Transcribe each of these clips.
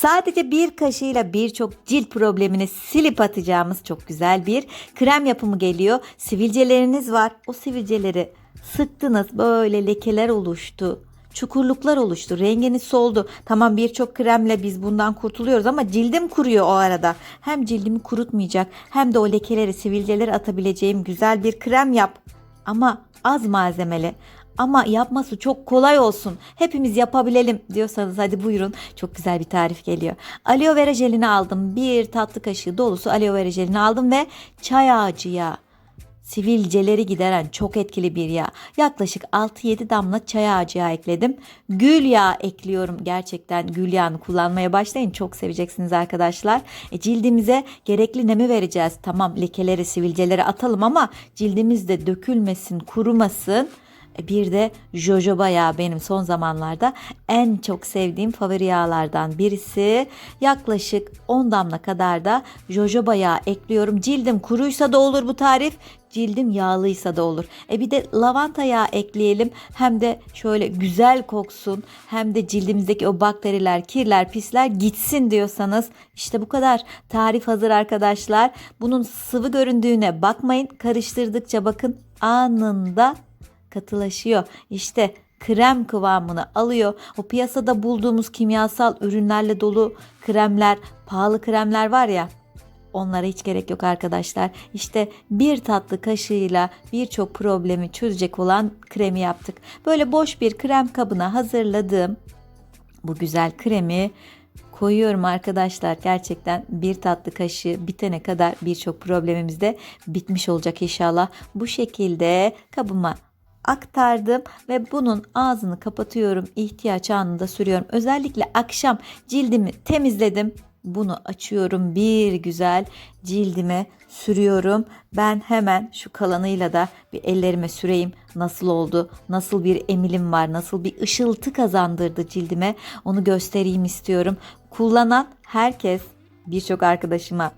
Sadece bir kaşığıyla birçok cilt problemini silip atacağımız çok güzel bir krem yapımı geliyor. Sivilceleriniz var. O sivilceleri sıktınız, böyle lekeler oluştu. Çukurluklar oluştu. Renginiz soldu. Tamam, birçok kremle biz bundan kurtuluyoruz ama cildim kuruyor o arada. Hem cildimi kurutmayacak hem de o lekeleri, sivilceleri atabileceğim güzel bir krem yap. Ama az malzemeli. Ama yapması çok kolay olsun. Hepimiz yapabilelim diyorsanız hadi buyurun. Çok güzel bir tarif geliyor. Aloe vera jelini aldım. Bir tatlı kaşığı dolusu aloe vera jelini aldım ve çay ağacı yağı. Sivilceleri gideren çok etkili bir yağ. Yaklaşık 6-7 damla çay ağacı yağı ekledim. Gül yağı ekliyorum. Gerçekten gül yağını kullanmaya başlayın. Çok seveceksiniz arkadaşlar. Cildimize gerekli nemi vereceğiz. Tamam, lekeleri, sivilceleri atalım ama cildimiz de dökülmesin, kurumasın. Bir de jojoba yağı benim son zamanlarda en çok sevdiğim favori yağlardan birisi. Yaklaşık 10 damla kadar da jojoba yağı ekliyorum. Cildim kuruysa da olur bu tarif. Cildim yağlıysa da olur. Bir de lavanta yağı ekleyelim. Hem de şöyle güzel koksun. Hem de cildimizdeki o bakteriler, kirler, pisler gitsin diyorsanız işte bu kadar. Tarif hazır arkadaşlar. Bunun sıvı göründüğüne bakmayın. Karıştırdıkça bakın anında katılaşıyor. İşte krem kıvamını alıyor. O piyasada bulduğumuz kimyasal ürünlerle dolu kremler, pahalı kremler var ya, onlara hiç gerek yok arkadaşlar. İşte bir tatlı kaşığıyla birçok problemi çözecek olan kremi yaptık. Böyle boş bir krem kabına hazırladığım bu güzel kremi koyuyorum arkadaşlar. Gerçekten bir tatlı kaşığı bitene kadar birçok problemimiz de bitmiş olacak inşallah. Bu şekilde kabıma aktardım ve bunun ağzını kapatıyorum. İhtiyaç anında sürüyorum. Özellikle akşam cildimi temizledim. Bunu açıyorum, bir güzel cildime sürüyorum. Ben hemen şu kalanıyla da bir ellerime süreyim. Nasıl oldu? Nasıl bir emilim var? Nasıl bir ışıltı kazandırdı cildime? Onu göstereyim istiyorum. Kullanan herkes, birçok arkadaşıma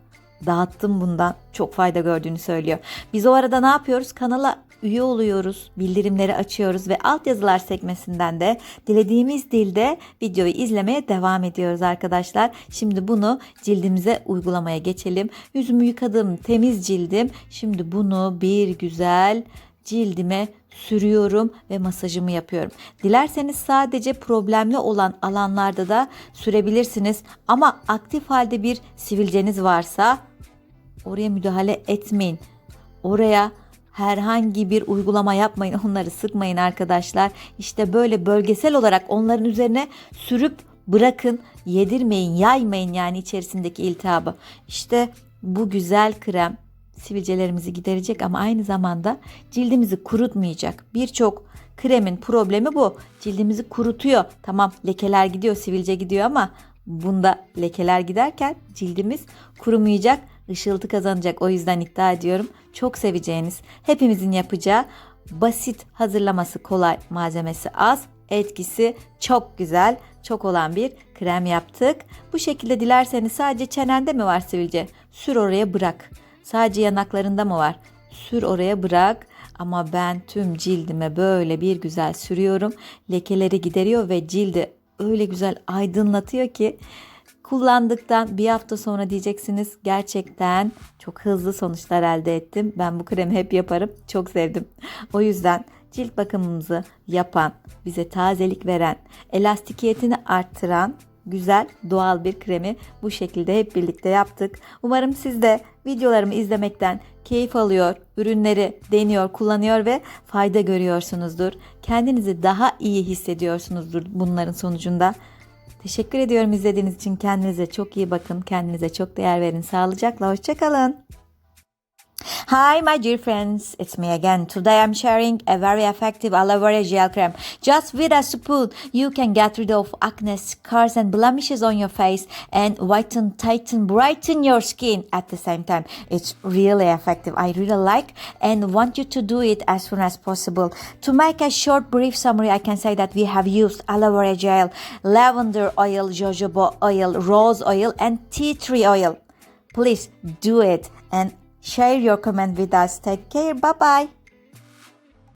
dağıttım, bundan çok fayda gördüğünü söylüyor. Biz o arada ne yapıyoruz? Kanala üye oluyoruz, bildirimleri açıyoruz ve altyazılar sekmesinden de dilediğimiz dilde videoyu izlemeye devam ediyoruz arkadaşlar. Şimdi bunu cildimize uygulamaya geçelim. Yüzümü yıkadım, temiz cildim. Şimdi bunu bir güzel cildime sürüyorum ve masajımı yapıyorum. Dilerseniz sadece problemli olan alanlarda da sürebilirsiniz. Ama aktif halde bir sivilceniz varsa oraya müdahale etmeyin. Oraya herhangi bir uygulama yapmayın. Onları sıkmayın arkadaşlar. İşte böyle bölgesel olarak onların üzerine sürüp bırakın. Yedirmeyin, yaymayın yani içerisindeki iltihabı. İşte bu güzel krem sivilcelerimizi giderecek ama aynı zamanda cildimizi kurutmayacak. Birçok kremin problemi bu. Cildimizi kurutuyor. Tamam, lekeler gidiyor, sivilce gidiyor ama bunda lekeler giderken cildimiz kurumayacak, ışıltı kazanacak. O yüzden iddia ediyorum çok seveceğiniz, hepimizin yapacağı, basit, hazırlaması kolay, malzemesi az, etkisi çok güzel, çok olan bir krem yaptık. Bu şekilde dilerseniz sadece çenende mi var sivilce? Sür oraya bırak. Sadece yanaklarında mı var? Sür oraya bırak. Ama ben tüm cildime böyle bir güzel sürüyorum. Lekeleri gideriyor ve cildi öyle güzel aydınlatıyor ki kullandıktan bir hafta sonra diyeceksiniz gerçekten çok hızlı sonuçlar elde ettim. Ben bu kremi hep yaparım. Çok sevdim. O yüzden cilt bakımımızı yapan, bize tazelik veren, elastikiyetini arttıran güzel doğal bir kremi bu şekilde hep birlikte yaptık. Umarım siz de videolarımı izlemekten keyif alıyor, ürünleri deniyor, kullanıyor ve fayda görüyorsunuzdur. Kendinizi daha iyi hissediyorsunuzdur bunların sonucunda. Teşekkür ediyorum izlediğiniz için. Kendinize çok iyi bakın. Kendinize çok değer verin. Sağlıcakla. Hoşça kalın. Hi my dear friends, it's me again. Today I'm sharing a very effective aloe vera gel cream. Just with a spoon, you can get rid of acne, scars and blemishes on your face and whiten, tighten, brighten your skin at the same time. It's really effective. I really like and want you to do it as soon as possible. To make a short brief summary, I can say that we have used aloe vera gel, lavender oil, jojoba oil, rose oil and tea tree oil. Please do it and share your comment with us. Take care. Bye bye.